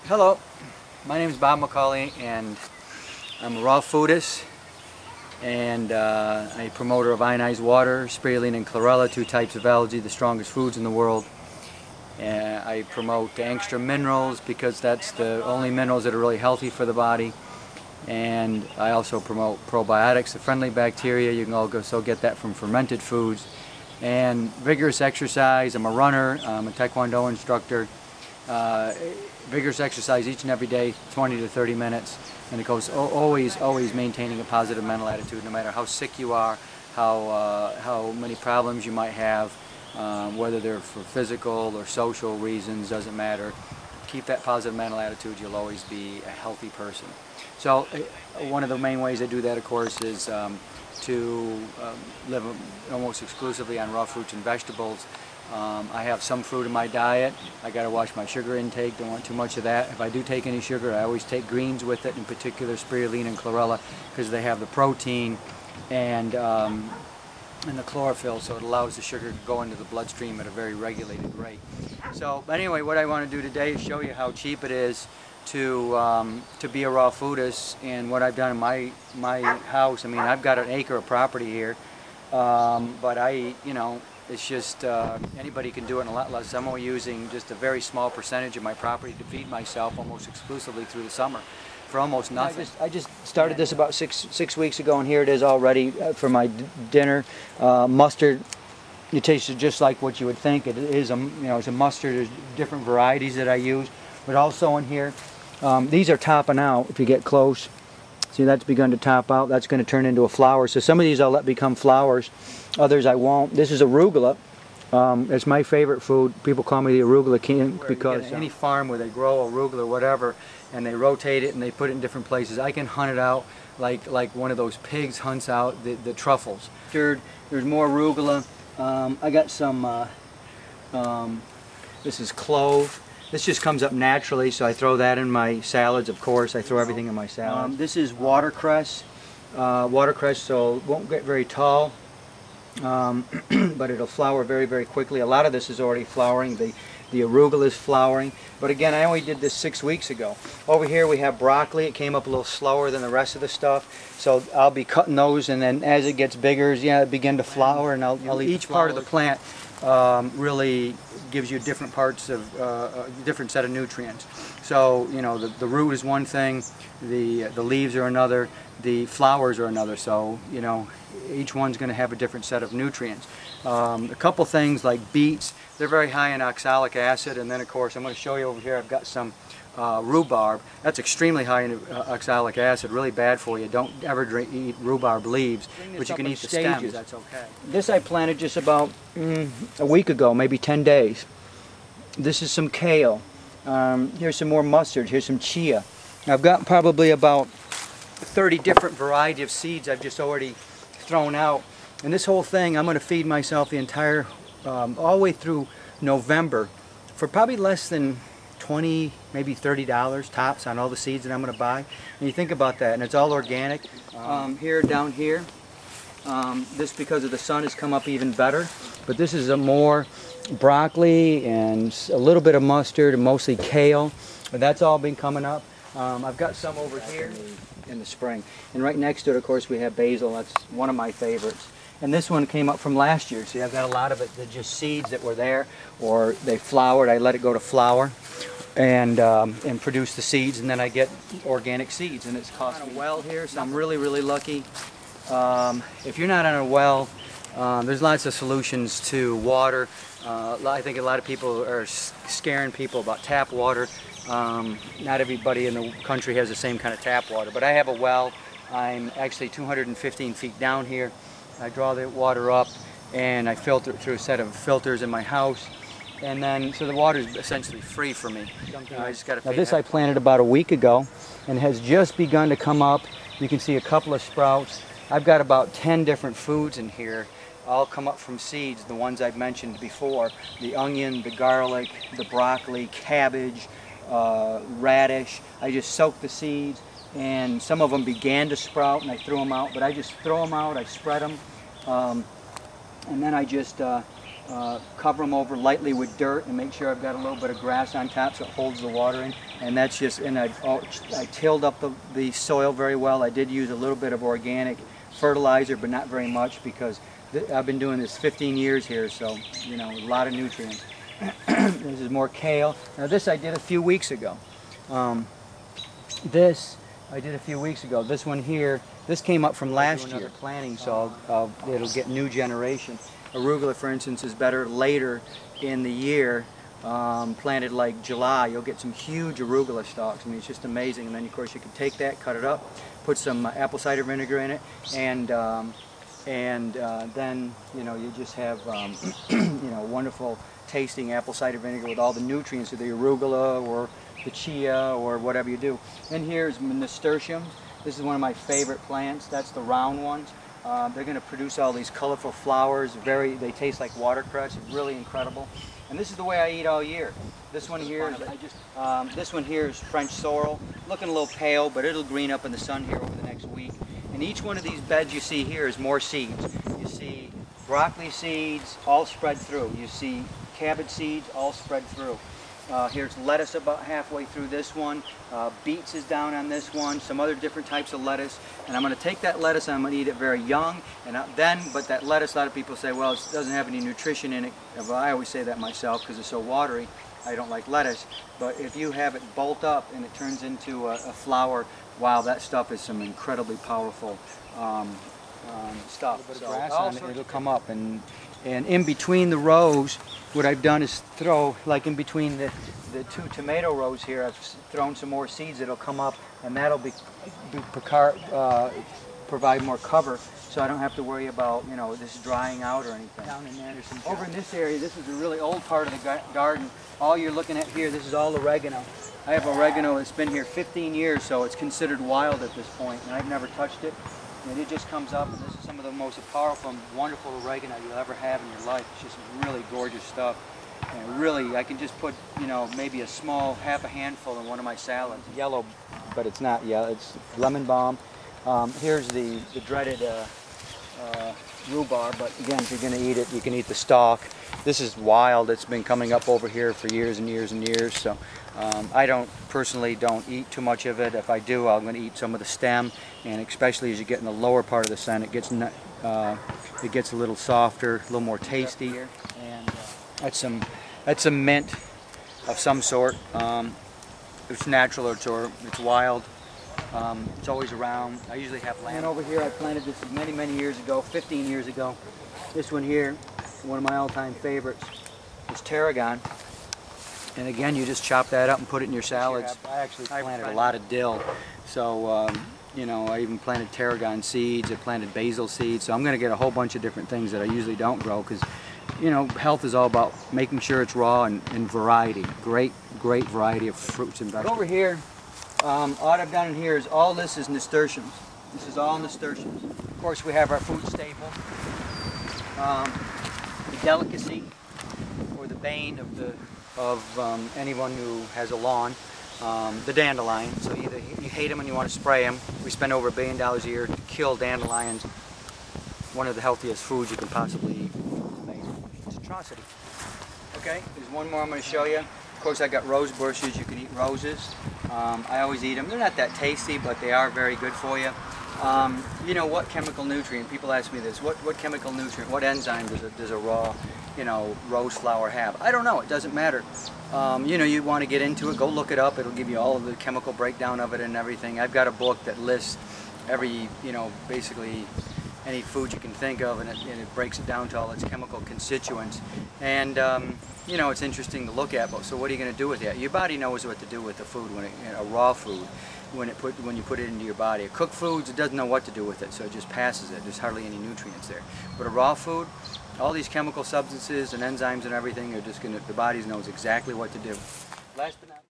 Hello, my name is Bob McCauley and I'm a raw foodist and a promoter of ionized water, spirulina and chlorella, two types of algae, the strongest foods in the world. I promote extra minerals because that's the only minerals that are really healthy for the body. And I also promote probiotics, the friendly bacteria. You can also get that from fermented foods. And vigorous exercise. I'm a runner, I'm a Taekwondo instructor. Vigorous exercise each and every day, 20 to 30 minutes, and it goes always maintaining a positive mental attitude, no matter how sick you are, how many problems you might have, whether they're for physical or social reasons, doesn't matter. Keep that positive mental attitude, you'll always be a healthy person. So one of the main ways I do that, of course, is to live almost exclusively on raw fruits and vegetables. I have some fruit in my diet. I got to watch my sugar intake, don't want too much of that. If I do take any sugar, I always take greens with it, in particular spirulina and chlorella, because they have the protein and the chlorophyll, so it allows the sugar to go into the bloodstream at a very regulated rate. So anyway, what I want to do today is show you how cheap it is to be a raw foodist, and what I've done in my house. I mean, I've got an acre of property here, but it's just anybody can do it in a lot less. I'm only using just a very small percentage of my property to feed myself almost exclusively through the summer for almost nothing. I just started this about six weeks ago, and here it is all ready for my dinner. Mustard, it tastes just like what you would think. It is it's a mustard. There's different varieties that I use, but also in here, these are topping out. If you get close, see, that's begun to top out. That's going to turn into a flower. So some of these I'll let become flowers. Others I won't. This is arugula. It's my favorite food. People call me the arugula king because any farm where they grow arugula or whatever, and they rotate it and they put it in different places, I can hunt it out like one of those pigs hunts out the truffles. There's more arugula. I got some. This is clove. This just comes up naturally, so I throw that in my salads. Of course, I throw everything in my salad. This is watercress. Watercress, so it won't get very tall. But it'll flower very quickly. A lot of this is already flowering. The arugula is flowering, but again, I only did this 6 weeks ago. Over here we have broccoli. It came up a little slower than the rest of the stuff, so I'll be cutting those, and then as it gets bigger, it begin to flower, and I'll eat each part of the plant. Really gives you different parts of a different set of nutrients. So the root is one thing, the leaves are another, the flowers are another. So each one's going to have a different set of nutrients. A couple things like beets, they're very high in oxalic acid, and then of course I'm going to show you over here. I've got some rhubarb. That's extremely high in oxalic acid, really bad for you. Don't ever eat rhubarb leaves, but you can eat the stems. That's okay. This I planted just about a week ago, maybe 10 days. This is some kale. Here's some more mustard. Here's some chia. I've got probably about 30 different variety of seeds I've just already thrown out. And this whole thing, I'm going to feed myself the entire, all the way through November for probably less than $20, maybe $30 tops on all the seeds that I'm going to buy. And you think about that, and it's all organic. Down here, this, because of the sun, has come up even better. But this is a more broccoli and a little bit of mustard and mostly kale. But that's all been coming up. I've got some over here in the spring. And right next to it, of course, we have basil. That's one of my favorites. And this one came up from last year. See, I've got a lot of it that just seeds that were there, or they flowered. I let it go to flower and produce the seeds, and then I get organic seeds. And it's cost me a well here, so I'm really lucky. If you're not on a well, there's lots of solutions to water. I think a lot of people are scaring people about tap water. Not everybody in the country has the same kind of tap water, but I have a well. I'm actually 215 feet down here. I draw the water up and I filter it through a set of filters in my house, and then so the water is essentially free for me. I just got to. Now this I planted about a week ago and has just begun to come up. You can see a couple of sprouts. I've got about 10 different foods in here, all come up from seeds, the ones I've mentioned before: the onion, the garlic, the broccoli, cabbage, radish. I just soaked the seeds, and some of them began to sprout, and I threw them out. But I just throw them out, I spread them, and then I just cover them over lightly with dirt and make sure I've got a little bit of grass on top so it holds the water in. And that's just, and I tilled up the soil very well. I did use a little bit of organic fertilizer, but not very much, because I've been doing this 15 years here, so you know, a lot of nutrients. This is more kale. Now this I did a few weeks ago. This I did a few weeks ago. This one here, this came up from last year planting, so it'll get new generation. Arugula, for instance, is better later in the year. Planted like July, you'll get some huge arugula stalks. I mean, it's just amazing. And then of course you can take that, cut it up, put some apple cider vinegar in it, and then you know, you just have you know, wonderful tasting apple cider vinegar with all the nutrients of the arugula or the chia or whatever you do. And here's nasturtiums. This is one of my favorite plants. That's the round ones. They're going to produce all these colorful flowers. They taste like watercress. Really incredible. And this is the way I eat all year. This one here is French sorrel. Looking a little pale, but it'll green up in the sun here over the next week. And each one of these beds you see here is more seeds. You see broccoli seeds all spread through. You see cabbage seeds all spread through. Here's lettuce about halfway through this one. Beets is down on this one. Some other different types of lettuce. And I'm going to take that lettuce and I'm going to eat it very young. And but that lettuce, a lot of people say, well, it doesn't have any nutrition in it. Well, I always say that myself because it's so watery. I don't like lettuce. But if you have it bolt up and it turns into a flower, wow, that stuff is some incredibly powerful stuff. A little bit of grass on it, it'll come up. And in between the rows, what I've done is throw, like in between the two tomato rows here, I've thrown some more seeds that'll come up, and that'll provide more cover, so I don't have to worry about, you know, this drying out or anything. Down in there, over in this area, this is a really old part of the garden. All you're looking at here, this is all oregano. I have oregano that's been here 15 years, so it's considered wild at this point, and I've never touched it. And it just comes up, and this is some of the most powerful and wonderful oregano you'll ever have in your life. It's just really gorgeous stuff. And really, I can just put, you know, maybe a small, half a handful in one of my salads. Yellow, but it's not yellow, it's lemon balm. Here's the dreaded rhubarb, but again, if you're going to eat it, you can eat the stalk. This is wild. It's been coming up over here for years and years and years, so I personally don't eat too much of it. If I do, I'm going to eat some of the stem, and especially as you get in the lower part of the stem, it gets a little softer, a little more tasty. And that's some mint of some sort. It's natural, or it's wild. It's always around. I usually have land. And over here, I planted this many, many years ago, 15 years ago. This one here, one of my all-time favorites, is tarragon. And again, you just chop that up and put it in your salads. I actually planted a lot of dill. So, you know, I even planted tarragon seeds. I planted basil seeds. So I'm going to get a whole bunch of different things that I usually don't grow, because, you know, health is all about making sure it's raw and variety. Great variety of fruits and vegetables. Over here, all I've done in here is all this is nasturtiums. This is all nasturtiums. Of course, we have our food staple, the delicacy, or the bane of anyone who has a lawn, the dandelion. So either you hate them and you want to spray them. We spend over $1 billion a year to kill dandelions. One of the healthiest foods you can possibly eat. It's amazing. It's an atrocity. Okay, there's one more I'm going to show you. Of course, I got rose bushes. You can eat roses. I always eat them. They're not that tasty, but they are very good for you. You know, what chemical nutrient? People ask me this. What chemical nutrient? What enzyme does a raw, you know, rose flower have? I don't know. It doesn't matter. You know, you want to get into it, go look it up. It'll give you all of the chemical breakdown of it and everything. I've got a book that lists every, you know, basically any food you can think of, and it breaks it down to all its chemical constituents. And you know, it's interesting to look at. But so what are you going to do with that? Your body knows what to do with the food when a raw food, when you put it into your body. A cooked foods, it doesn't know what to do with it, so it just passes it. There's hardly any nutrients there. But a raw food, all these chemical substances and enzymes and everything are just the body knows exactly what to do. Last but not